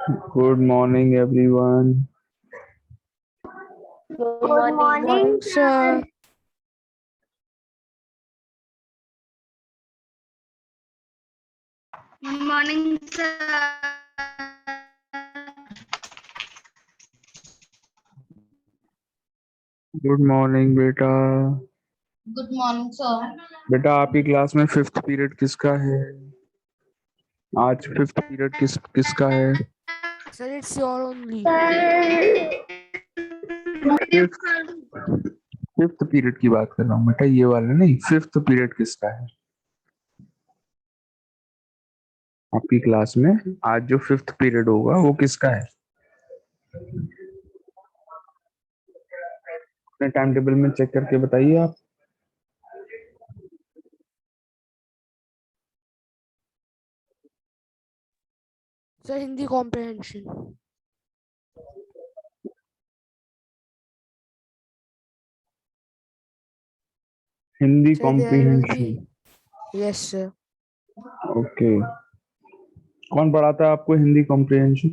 Good morning, everyone. Good Good morning. morning, sir. Good morning, sir. Good morning बेटा। Good morning, sir. बेटा आपकी class में fifth period किसका है? आज फिफ्थ पीरियड किसका है? Sir, it's your only. Fifth period की बात कर रहा हूँ बेटा, ये वाला नहीं। फिफ्थ पीरियड किसका है आपकी क्लास में? आज जो फिफ्थ पीरियड होगा वो किसका है? अपने टाइम टेबल में चेक करके बताइए आप। Sir, Hindi comprehension. Hindi Sir, there will comprehension. be. Yes, sir. Okay, कौन पढ़ाता है आपको Hindi comprehension?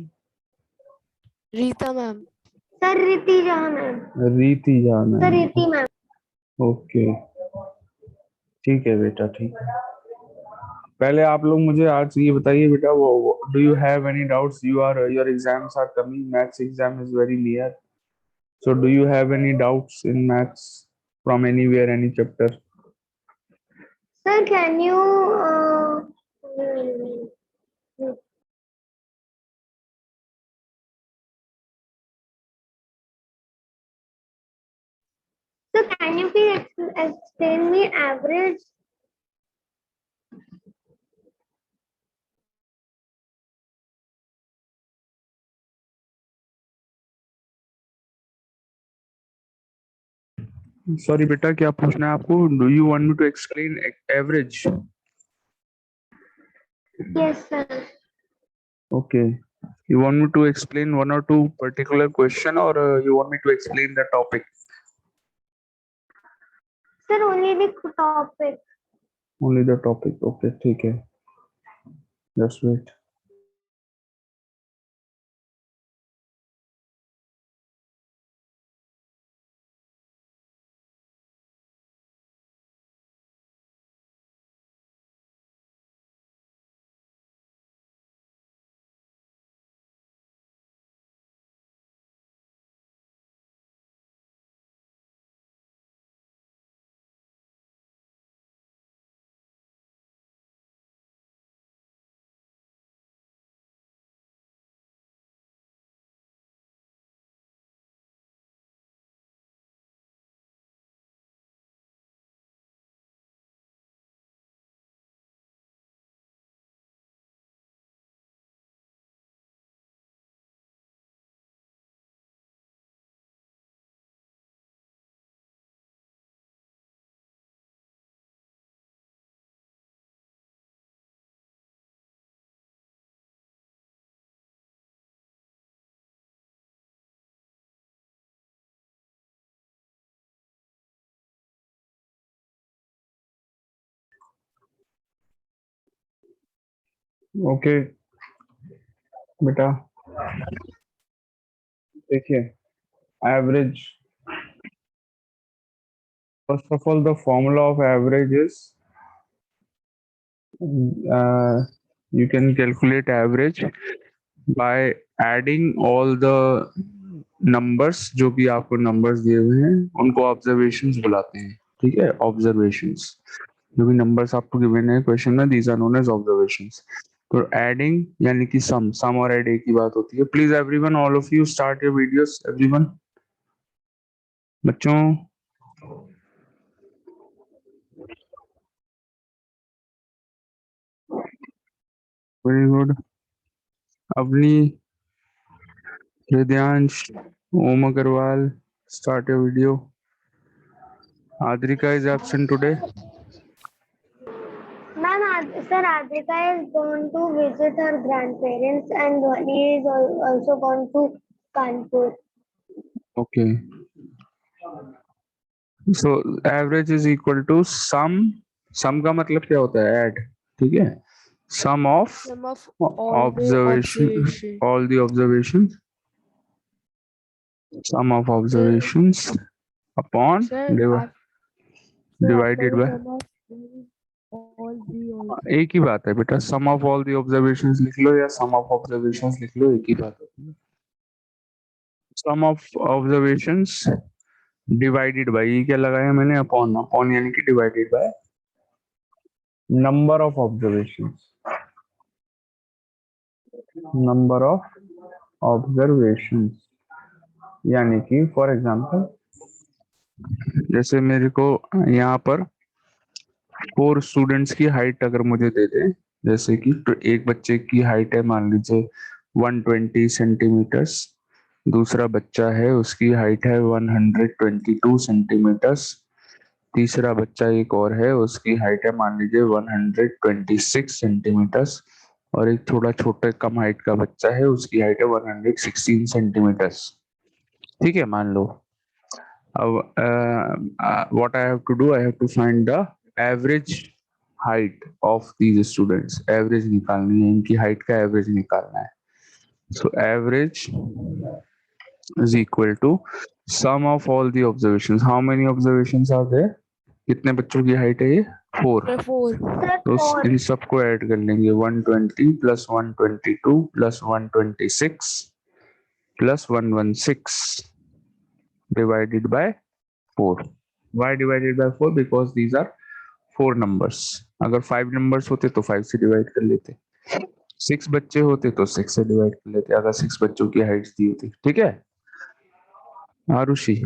Rita ma'am. Sir रीति जहाँ मैम। रीति जान सर है। रीति मैम। ओके ठीक है बेटा, ठीक है। पहले आप लोग मुझे आज ये बताइए बेटा, वो do you have any doubts? Your exams are coming, maths exam is very near, so do you have any doubts in maths from anywhere, any chapter? Sir can you sir, can you please explain me average? Sorry बेटा, क्या पूछना है आपको? Do you want me to explain average? Yes, sir. Okay, you want me to explain one or two particular question, or you want me to explain the topic? Sir, only the topic. Only the topic, okay, ठीक है, just wait. Okay बेटा, देखिए, average, first of all the formula of average is, you can calculate average by adding all the numbers। जो भी आपको numbers दिए हुए हैं उनको observations बुलाते हैं, ठीक है? observations, जो भी numbers आपको given है question में, these are known as observations। तो adding यानी कि sum और add एक ही बात होती है। Please everyone, all of you start your videos, everyone। बच्चों, very good. Avni, Hridayansh, Om Agarwal, start your video। Adrika is absent today। Ma'am, sir, Adrika is gone to visit her grandparents and Dhwani is also gone to Kanpur. Okay, so average is equal to sum। sum का मतलब क्या होता है? Add, ठीक है? Sum of Sum of all the observations. all the observations. Sum of observations upon Sir, after divided the by, sum of all the एक ही बात है बेटा, sum of all the observations लिख लो या sum of observations लिख लो, एक ही बात है। sum of observations divided by, ये क्या लगाया मैंने, upon, upon यानी कि divided by number of observations, number of observations, यानी कि फॉर एग्जांपल जैसे मेरे को यहाँ पर 4 स्टूडेंट्स की हाइट अगर मुझे दे दे, जैसे कि एक बच्चे की हाइट है मान लीजिए 120 सेंटीमीटर्स, दूसरा बच्चा है उसकी हाइट है 122 सेंटीमीटर्स, तीसरा बच्चा एक और है उसकी हाइट है मान लीजिए 126 सेंटीमीटर्स, और एक थोड़ा छोटे कम हाइट का बच्चा है उसकी हाइट है 116 सेंटीमीटर्स। ठीक है, मान लो what I have to do, I have to find the average height of these students, average निकालनी है, इनकी हाइट का एवरेज निकालना है। so average is equal to sum of all the observations. how many observations are there? कितने बच्चों की height है ये? 4। Sir, 4. Sir, तो 4. इन सबको ऐड कर लेंगे, 120 plus 122 plus 126 plus 116 divided by 4. Why divided by 4? Because these are 4 numbers. अगर 5 numbers होते तो 5 से डिवाइड कर लेते, 6 बच्चे होते तो 6 से डिवाइड कर लेते, अगर 6 बच्चों की हाइट दी होती। ठीक है Arushi?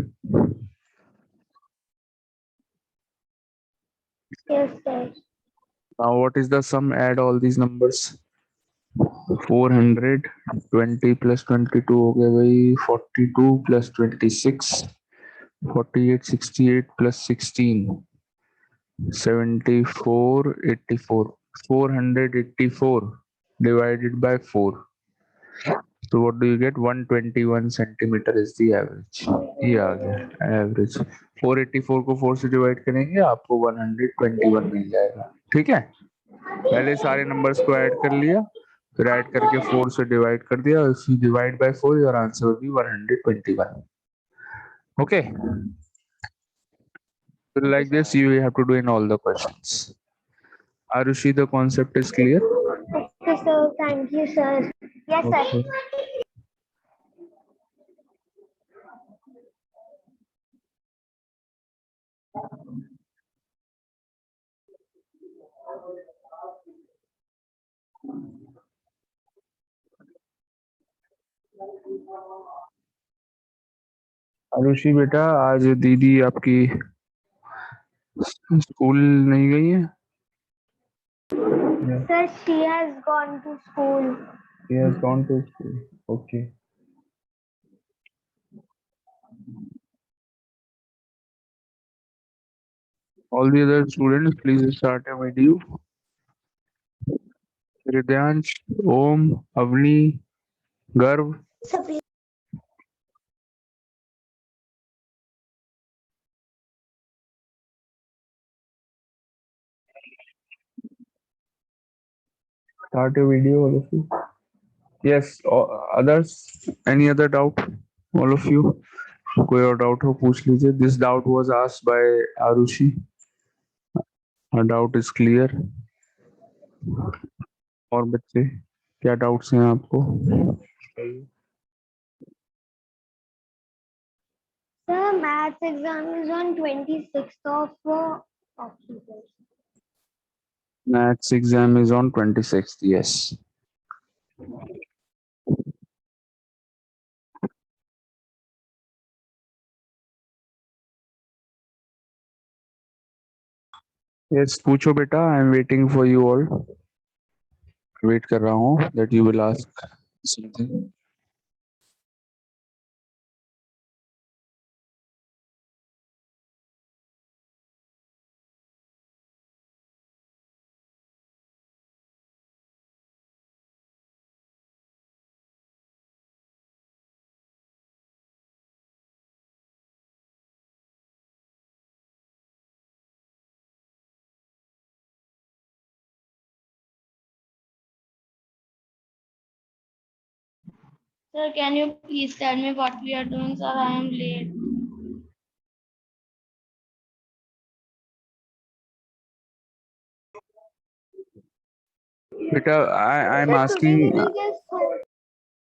Yes, sir. Now what is the sum? Add all these numbers. 420 plus 22 हो गया भाई 42 plus 26 48 68 plus 16 74 84 484 divided by 4. So what do you get? 121 centimetre is the average. ये आ गया एवरेज। 484 को 4 से डिवाइड करेंगे आपको 121 मिल जाएगा। ठीक है, पहले सारे नंबर्स को ऐड कर लिया, फिर ऐड करके 4 से डिवाइड कर दिया, if you divide by 4 your answer will be 121। Okay, so like this you have to do in all the questions. Arushi, the concept is clear? Okay, sir. Thank you, sir. Yes, sir. Okay. Arushi बेटा, आज दीदी आपकी school नहीं गई है? Sir, she has gone to school. She has gone to school. Okay. All the other students, please start a video. Hridyansh, Om, Avni, Garv. Sir, please. Start a video, all of you. Yes, others, any other doubt? All of you, कोई और doubt हो पूछ लीजिए। This doubt was asked by Arushi. Her doubt is clear. और बच्चे, क्या doubts हैं आपको? Sir, maths exam is on 26th of October. Maths exam is on 26th. Yes. Yes, पूछो बेटा, I am waiting for you all. Wait कर रहा हूँ that you will ask something. Sir, can you please tell me what we are doing, sir? I am late. Beta, I'm Sir, today asking we will just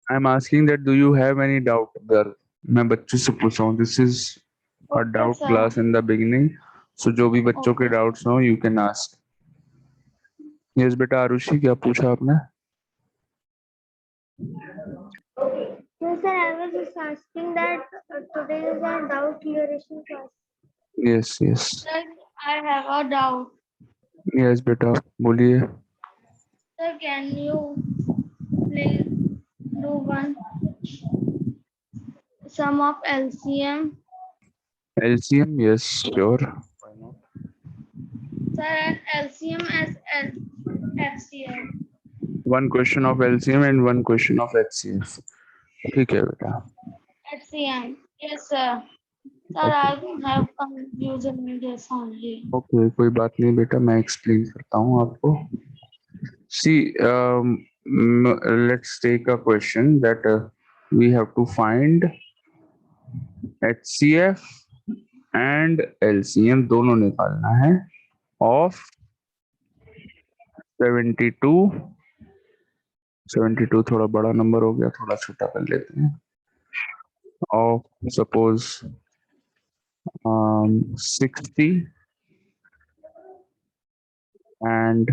I'm asking that do you have any doubt there? मैं बच्चों से पूछ रहा हूँ. This is a Okay, doubt sir. class in the beginning. So जो भी बच्चों के Okay. doubts हो, you can ask. Yes, बेटा आरुषि, क्या पूछा आपने? no, sir, I was just asking that today is our doubt clearation class. Yes, yes. Sir, I have a doubt. Yes, बेटा बोलिए. Sir, can you please do one sum of LCM? LCM, yes, sure. Sir, and LCM as HCF. One question of LCM and one question of HCF. ठीक है बेटा. HCM. Yes, sir. Sir, I have confusion in this only. Okay, कोई बात नहीं बेटा, मैं explain करता हूँ आपको. See, let's take a question that we have to find HCF and LCM दोनों निकालना है of 72 थोड़ा बड़ा नंबर हो गया, थोड़ा छोटा कर लेते हैं. of suppose 60 and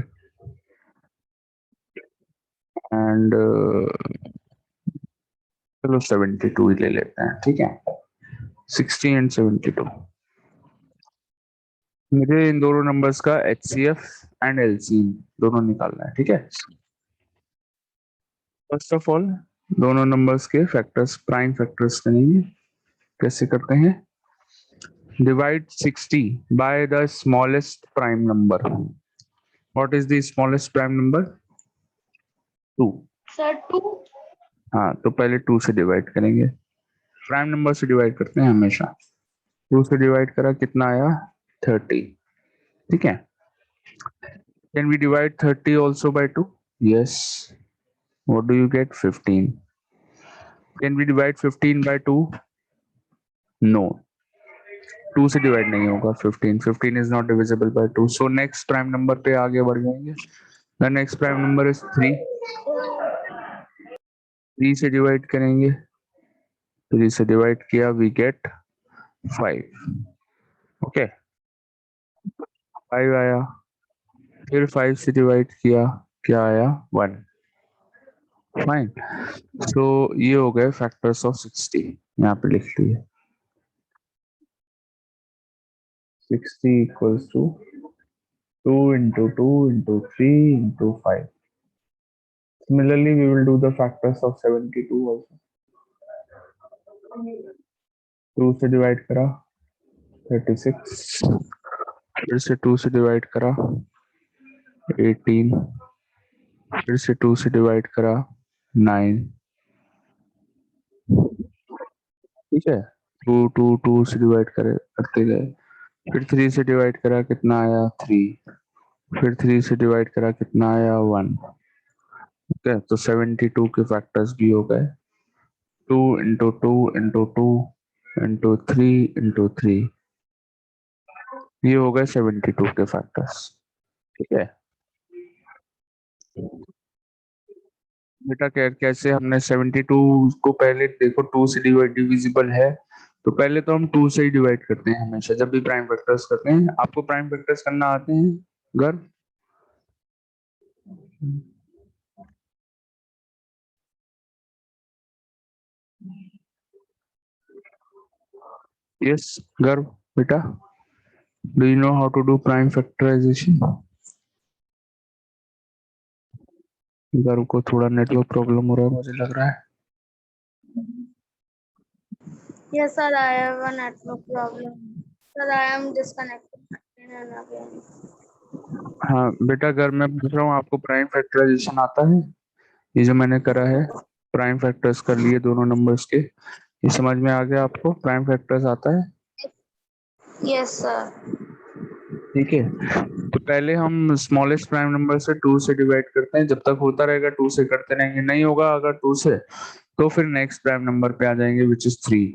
चलो 72 ही ले लेते हैं. ठीक है, 60 and 72. मुझे इन दोनों नंबर्स का HCF एंड LCM दोनों निकालना है. ठीक है, फर्स्ट ऑफ ऑल दोनों नंबर्स के फैक्टर्स, प्राइम फैक्टर्स करेंगे. कैसे करते हैं? Divide 60 by the smallest prime number. What is the smallest prime number? 2. Sir, 2. हाँ, तो पहले 2 से डिवाइड करेंगे. प्राइम नंबर से डिवाइड करते हैं हमेशा. 2 से डिवाइड करा, कितना आया? 30. ठीक है. Can we divide 30 also by 2? Yes. What do you get? 15. Can we divide 15 by 2? No, 2 से डिवाइड नहीं होगा. 15 is not divisible by 2. So next prime number पे आगे बढ़ जाएंगे. The next prime number is 3. 3 से डिवाइड करेंगे, 3 से डिवाइड किया, वी गेट 5. ओके, 5 आया. फिर 5 से डिवाइड किया, क्या आया? 1. फाइन. सो ये हो गए फैक्टर्स ऑफ 60. यहाँ पे लिख लिए 60 equals to 2 into 2 into 3 into 5. Similarly, we will do the factors of 72 also. 2 से डिवाइड करा 36, फिर से 2 से डिवाइड करा 18, फिर से 2 से डिवाइड करा 9. ठीक है, 2 से डिवाइड करते गए. फिर 3 से डिवाइड करा, कितना आया? 3. फिर 3 से डिवाइड करा, कितना आया? 1. ठीक है, तो 72 के फैक्टर्स भी हो गए. 2 into 2 into 2 into 3 into 3. ये हो गए 72 के फैक्टर्स. ठीक है बेटा, कैसे हमने 72 को पहले देखो 2 से डिविजिबल है, तो पहले तो हम 2 से ही डिवाइड करते हैं हमेशा जब भी प्राइम फैक्टर्स करते हैं. आपको प्राइम फैक्टर्स करना आते हैं गर्व? यस गर्व बेटा, do you know how to do prime factorisation? Garv को थोड़ा नेटवर्क प्रॉब्लम हो रहा है मुझे लग रहा है. Yes, sir, I have a network problem. Sir, I am disconnected again and again. हाँ बेटा, अगर मैं पूछ रहा हूँ आपको प्राइम फैक्टराइजेशन आता है? ये जो मैंने करा है, प्राइम फैक्टर्स कर लिए दोनों नंबर्स के, ये समझ में आ गया आपको? प्राइम फैक्टर्स आता है? Yes, sir. ठीक है, तो पहले हम स्मॉलेस्ट प्राइम नंबर से 2 से डिवाइड करते हैं. जब तक होता रहेगा 2 से करते रहेंगे. नहीं होगा अगर 2 से, तो फिर नेक्स्ट प्राइम नंबर पे आ जाएंगे विच इज 3।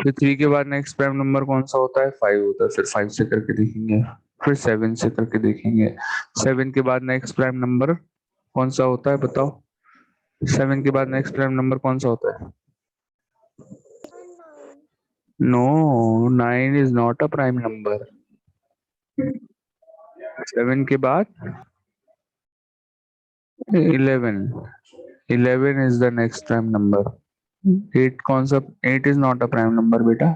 फिर 3 के बाद नेक्स्ट प्राइम नंबर कौन सा होता है? 5 होता है। फिर 5 से करके देखेंगे, फिर 7 से करके देखेंगे। 7 के बाद नेक्स्ट प्राइम नंबर कौन सा होता है बताओ? 7 के बाद नेक्स्ट प्राइम नंबर कौन सा होता है? No, 9 is not a prime number. 7 के बाद 11, 11 is the next prime number। 8 कौन सा? 8 is not a prime number बेटा।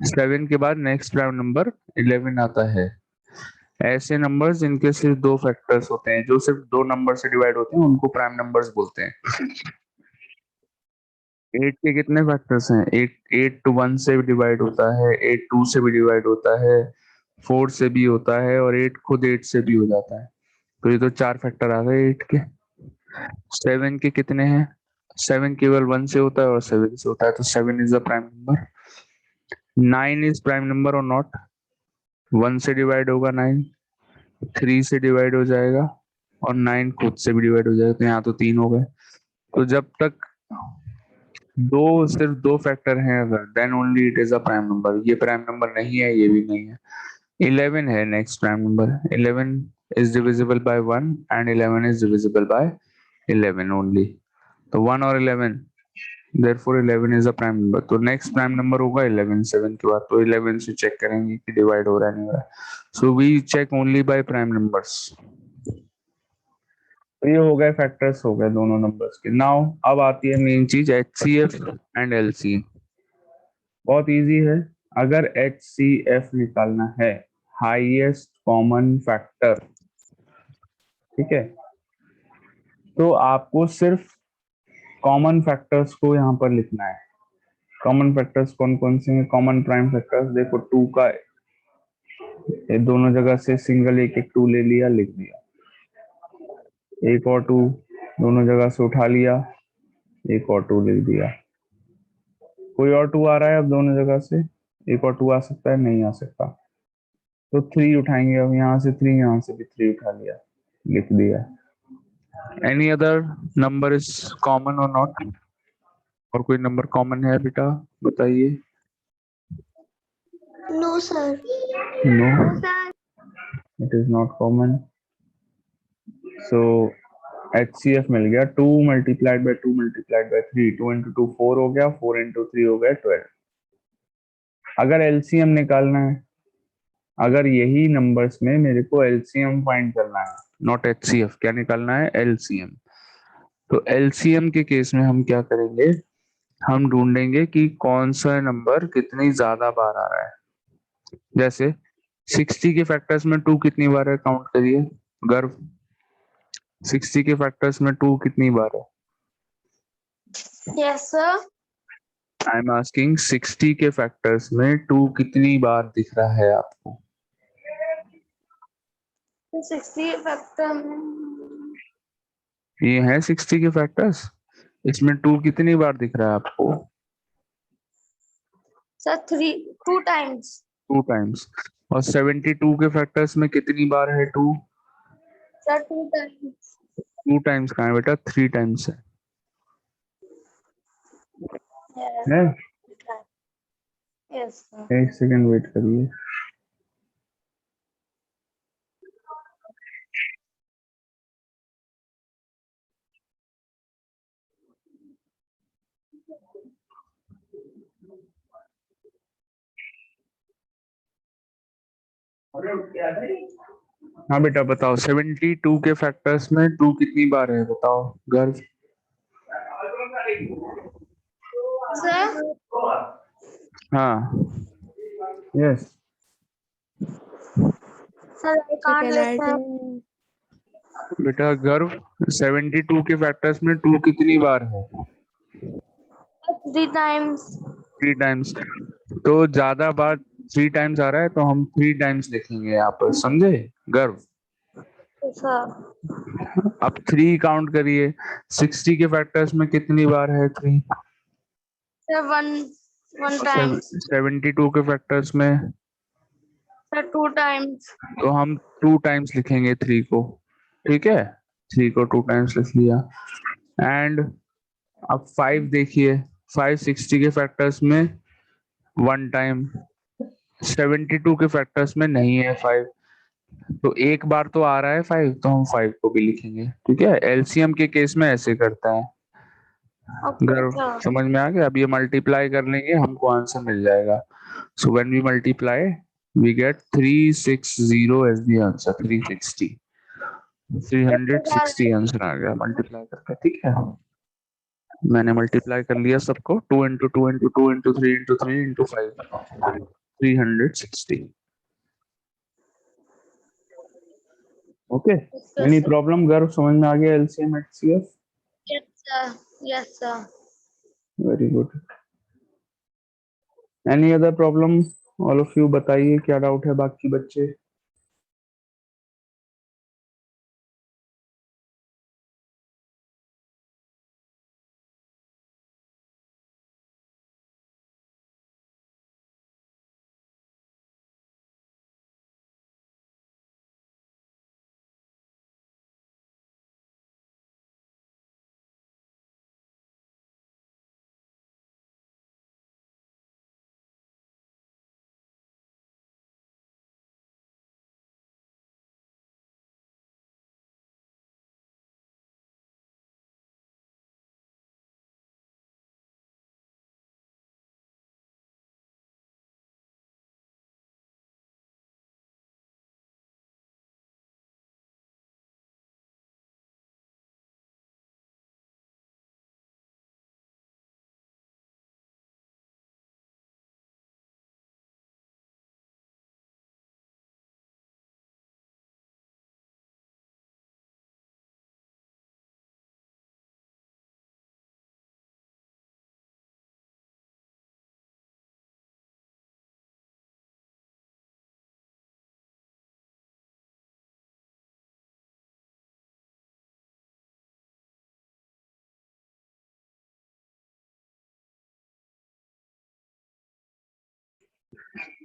7 के बाद नेक्स्ट प्राइम नंबर 11 आता है। ऐसे नंबर्स जिनके सिर्फ दो फैक्टर्स होते हैं, जो सिर्फ दो नंबर से डिवाइड होते हैं, उनको प्राइम नंबर्स बोलते हैं। 8 के कितने फैक्टर्स हैं? 8 टू 1 से भी डिवाइड होता है, 8 2 से भी डिवाइड होता है, 4 से भी होता है, और 8 खुद 8 से भी हो जाता है। तो ये तो 4 फैक्टर आ गए 8 के। 7 के कितने हैं? 7 केवल 1 से होता है और 7 से होता है, तो 7 is the prime number. 9 is prime number और नॉट? 1 से डिवाइड होगा 9, 3 से डिवाइड हो जाएगा, और 9 खुद से भी डिवाइड हो जाएगा, तो यहाँ तो 3 हो गए। तो जब तक सिर्फ दो फैक्टर हैं अगर, then only it is a prime number. ये प्राइम नंबर नहीं है, ये भी नहीं है। 11 है next prime number. 11 is divisible by 1 and 11 is divisible by 11 only. तो 1 और 11, therefore 11 is a prime number। तो नेक्स्ट प्राइम नंबर होगा 11 7 के बाद। तो 11 से चेक करेंगे कि डिवाइड हो रहा है नहीं हो रहा है। So we check only by prime numbers. तो ये हो गए फैक्टर्स, हो गए दोनों नंबर्स के। नाउ अब आती है मेन चीज, HCF एंड LCM। बहुत इजी है। अगर HCF निकालना है, हाईएस्ट कॉमन फैक्टर, ठीक है, तो आपको सिर्फ कॉमन फैक्टर्स को यहाँ पर लिखना है। कॉमन फैक्टर्स कौन कौन से हैं? कॉमन प्राइम फैक्टर्स देखो, 2 का ये दोनों जगह से सिंगल एक एक 2 ले लिया, लिख दिया। एक और 2 दोनों जगह से उठा लिया, एक और 2 लिख दिया। कोई और 2 आ रहा है अब दोनों जगह से? एक और 2 आ सकता है? नहीं आ सकता। तो 3 उठाएंगे अब, यहाँ से 3, यहाँ से भी 3 उठा लिया, लिख दिया। Any other number is common और नॉट? और कोई नंबर कॉमन है बेटा, बताइए। No, sir. No, it is not common. So HCF मिल गया 2 multiplied by 2 multiplied by 3, 2 into 2 4 हो गया, 4 इंटू 3 हो गया 12। अगर LCM निकालना है, अगर यही नंबर्स में मेरे को LCM फाइंड करना है, नॉट HCF, क्या निकालना है? LCM। तो LCM के केस में हम क्या करेंगे? हम ढूंढेंगे कि कौन सा नंबर कितनी ज्यादा बार आ रहा है। जैसे 60 के फैक्टर्स में 2 कितनी बार है, काउंट करिए। गर्व, 60 के फैक्टर्स में 2 कितनी बार है? Yes, sir. I am asking 60 के फैक्टर्स में 2 कितनी बार दिख रहा है आपको? 60 factor. ये है 60 के फैक्टर्स, इसमें 2 कितनी बार दिख रहा है आपको? Sir, 2 times. 2 टाइम्स। और 72 के फैक्टर्स में कितनी बार है 2? Sir, 2 times. 2 टाइम्स कहाँ है बेटा? 3 टाइम्स Yes. है। Yes, sir. एक सेकंड वेट करिए। हाँ बेटा बताओ, 72 के फैक्टर्स में 2 कितनी बार है बताओ गर्व? Sir, हाँ, yes. sir, I can't listen. बेटा गर्व, 72 के फैक्टर्स में 2 कितनी बार है? 3 times. 3 टाइम्स। तो ज्यादा बार 3 टाइम्स आ रहा है, तो हम 3 टाइम्स लिखेंगे यहाँ पर, समझे गर्व? Yes, sir. अब 3 काउंट करिए। 60 के फैक्टर्स में कितनी बार है 3? Sir, one times. 72 के फैक्टर्स में? Sir, 2 times. तो हम 2 टाइम्स लिखेंगे 3 को, ठीक है। 3 को 2 टाइम्स लिख लिया। एंड अब 5 देखिए, 5 60 के फैक्टर्स में 1 टाइम, 72 के फैक्टर्स में नहीं है 5, तो एक बार तो आ रहा है 5, तो हम 5 को भी लिखेंगे। ठीक है, एलसीएम के केस में ऐसे करता है। ओके अगर सर। समझ में आ गया, अब ये मल्टीप्लाई कर लेंगे, हमको आंसर मिल जाएगा। So when we multiply we get 360 as the answer. 360, 360 answer आ गया मल्टीप्लाई करके। ठीक है, मैंने मल्टीप्लाई कर लिया सबको, 2 into 2 into 2 into 3 into 3 into 5, 360। Okay, any problem गर्व, समझ में आ गया LCM HCF? Yes sir, yes sir. Very good. Any other problem? All of you बताइए क्या डाउट है बाकी बच्चे।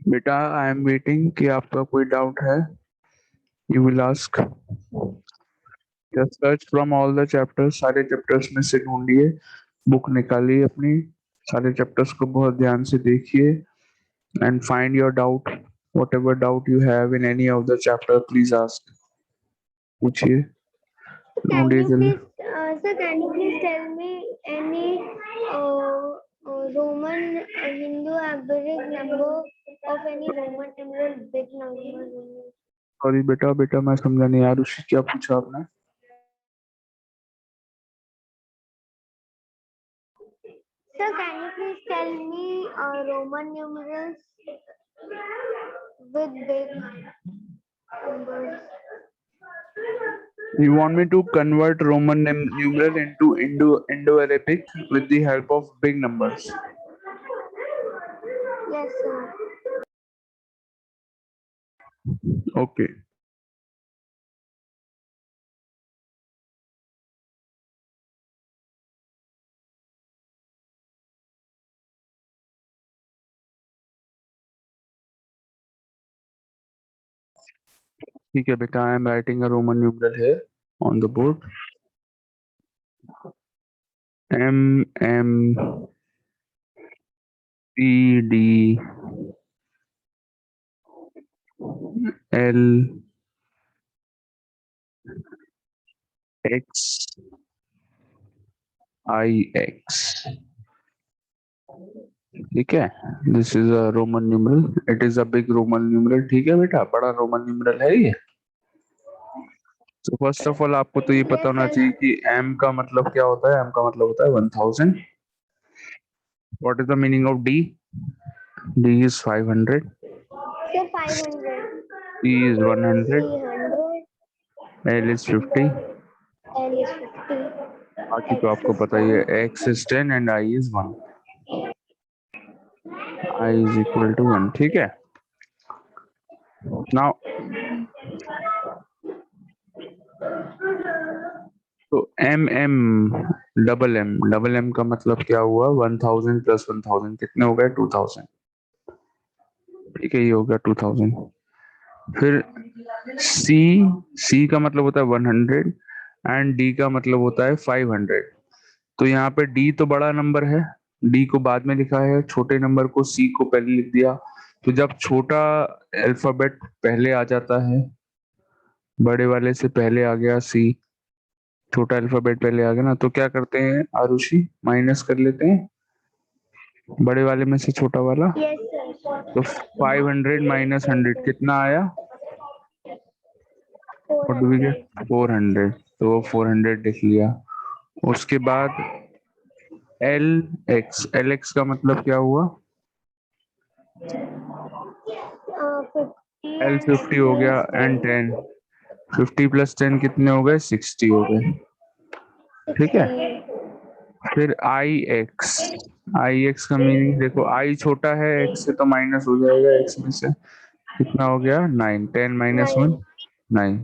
बेटा आई एम वेटिंग कि आपका कोई डाउट है, you will ask. Just search from all the chapters, सारे चैप्टर्स में से ढूंढिए, बुक निकालिए अपनी, सारे चैप्टर्स को बहुत ध्यान से देखिए and find your doubt. whatever doubt you have in any of the chapter, please ask, पूछिए, Can ढूंढिए you जल्दी। please, sir, can you please tell me any Roman Hindu average number of any Roman numeral big number? Sorry बेटा, बेटा मैं समझा नहीं यार, ऋषि क्या पूछा आपने? Sir, can you please tell me Roman numerals with big numbers? You want me to convert Roman numeral into Indo-Arabic with the help of big numbers? Yes, sir. Okay. ठीक है बेटा, I am writing a Roman numeral here on the board. M M P D L X I X. ठीक है, this is a Roman numeral, it is a big Roman numeral. ठीक है बेटा, बड़ा Roman numeral है ये। तो first of all आपको तो ये पता Yes, होना sir. चाहिए कि m का मतलब क्या होता है। m का मतलब होता है 1000। What is the meaning of d? d is 500, Sir, 500. e is C 100, 100. l is 50, L is 50. बाकी तो X आपको is पता ही है, 10. x is 10 and i is 1, i is equal to 1। ठीक है, नाउ तो डबल एम का मतलब क्या हुआ? 1000 प्लस 1000 कितने हो गए? 2000। ठीक है, ये हो गया 2000। फिर सी, सी का मतलब होता है 100 एंड डी का मतलब होता है 500। तो यहाँ पे डी तो बड़ा नंबर है, डी को बाद में लिखा है, छोटे नंबर को सी को पहले लिख दिया। तो जब छोटा अल्फाबेट पहले आ जाता है, बड़े वाले से पहले आ गया सी, छोटा अल्फाबेट पहले आ गया ना, तो क्या करते हैं आरुषि, माइनस कर लेते हैं बड़े वाले में से छोटा वाला। Yes, sir. तो 500 माइनस 100 कितना आया? What do we get? 400। तो वो 400 लिख लिया। उसके बाद एल एक्स, एल एक्स का मतलब क्या हुआ? 50 एल and 50 हो गया एंड 10, 50 प्लस 10 कितने हो गए? 60 हो गए। ठीक है। 60. फिर आई एक्स, आई एक्स का मीनिंग देखो, आई छोटा है एक्स से तो माइनस हो जाएगा, एक्स में से कितना हो गया? 9, 10 माइनस 1 9।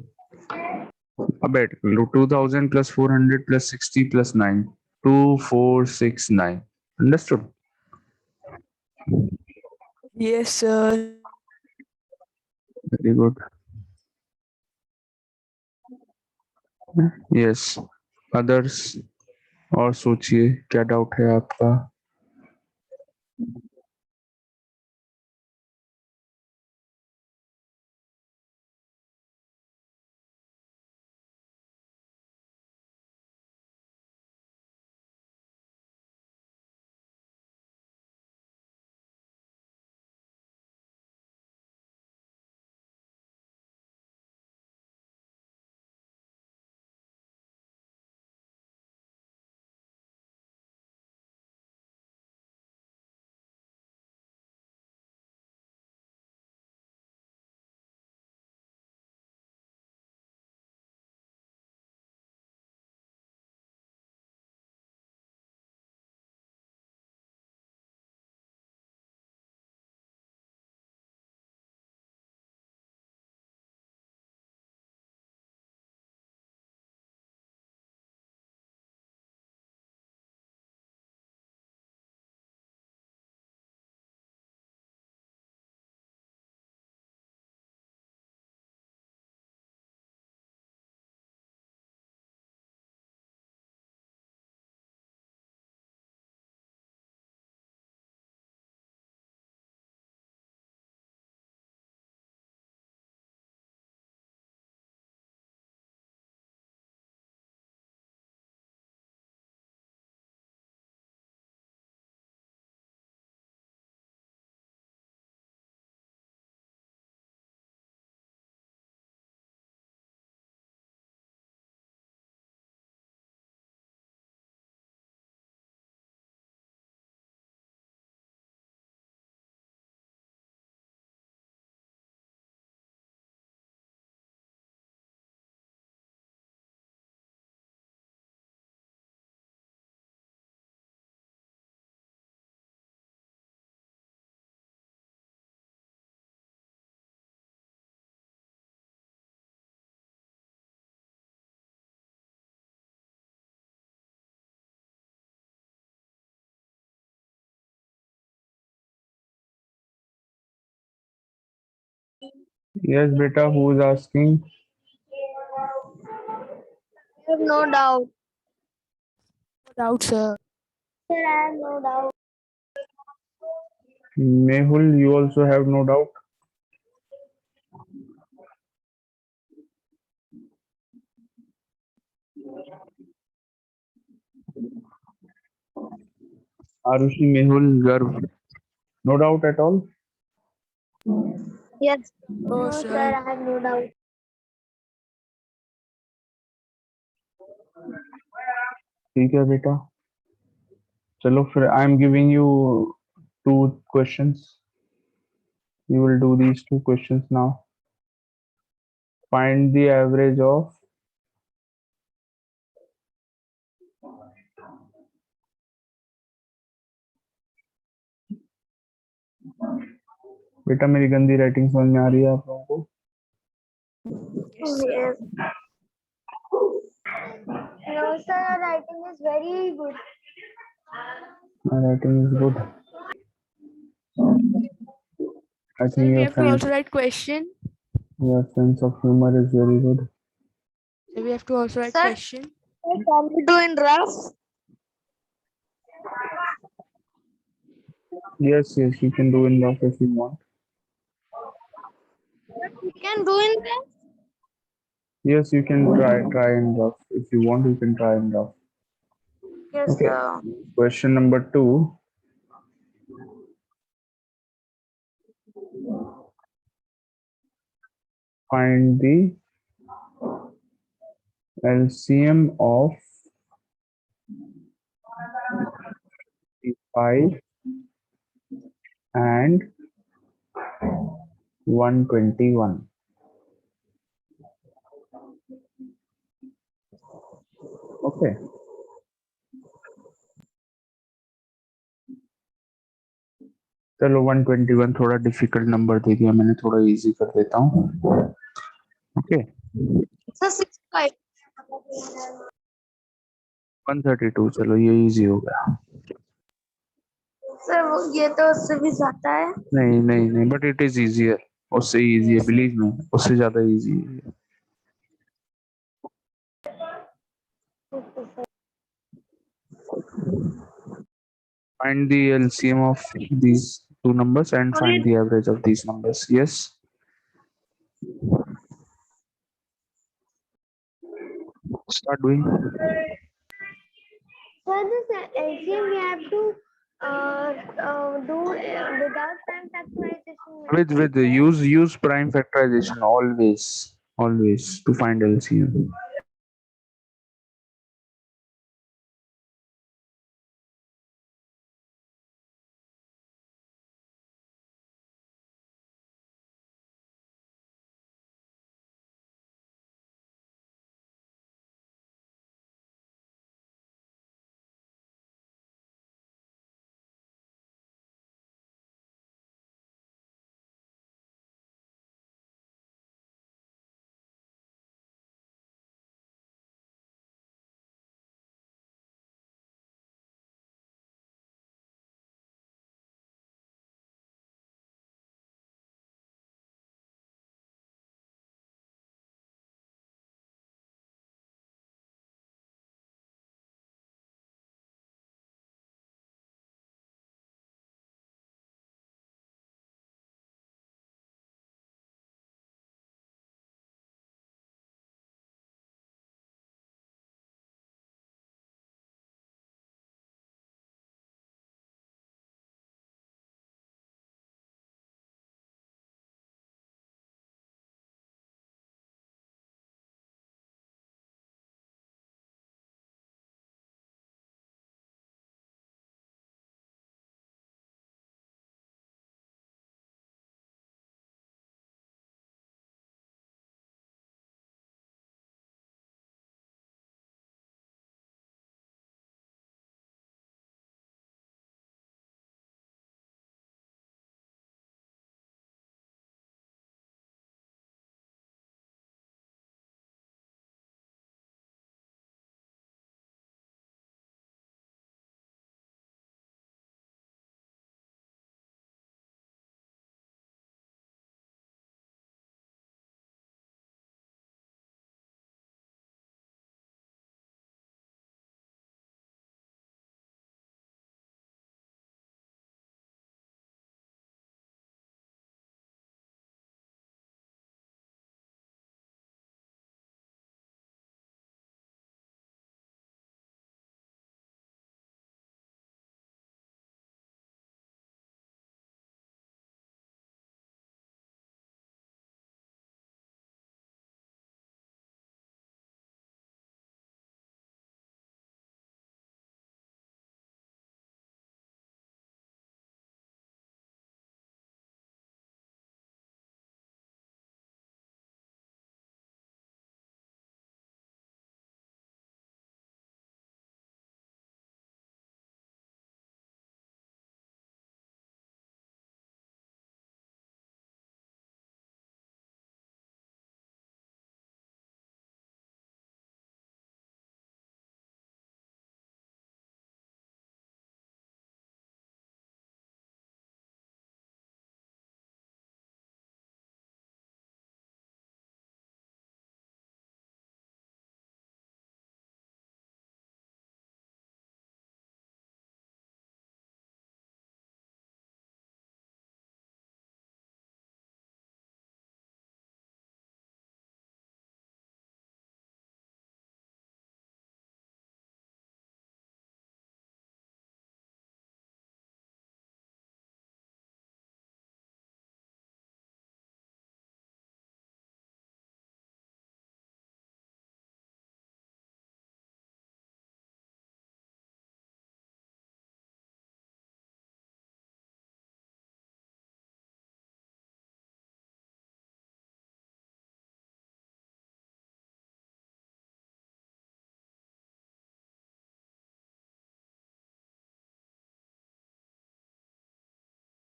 अब ऐड कर लो, 2000 plus 400 plus 60 plus 9, 2469। Understood? Yes, sir. Very good. Yes, others और सोचिए क्या डाउट है आपका? यस बेटा, who is asking? I have no doubt. No doubt, sir. Sir, I have no doubt. Mehul, you also have no doubt? Arushi, Mehul, Garv, no doubt at all? Yes. Oh, No, sir. sir, I have no doubt. ठीक है बेटा, चलो फिर I am giving you 2 questions. You will do these 2 questions now. Find the average of बेटा, मेरी गंदी writing समझ में आ रही है आप लोगों को? Yes, sir. Yes. No, sir, our writing is very good. My writing is good. I Sir, think we have to also write question. your sense of humor is very good. So we have to also write Sir? question. Can we do in rough? Yes, you can do in rough if you want. You can do in that. Yes, you can try in rough. If you want, you can try in rough. Yes, Okay. sir. Question number 2. Find the LCM of 5 and 121. Okay. चलो 121 थोड़ा difficult number दे दिया मैंने, थोड़ा easy कर देता हूँ. Okay. Sir 65. 132. चलो ये इजी हो गया. सर ये तो उससे भी ज्यादा है. नहीं नहीं नहीं, बट इट इज इजियर. उससे इजी है, बिलीव मी, उससे ज्यादा इजी है. Find the LCM of these two numbers and find the average of these numbers. Yes. Start doing. For this LCM, we have to do without prime factorization. With use prime factorization always to find LCM.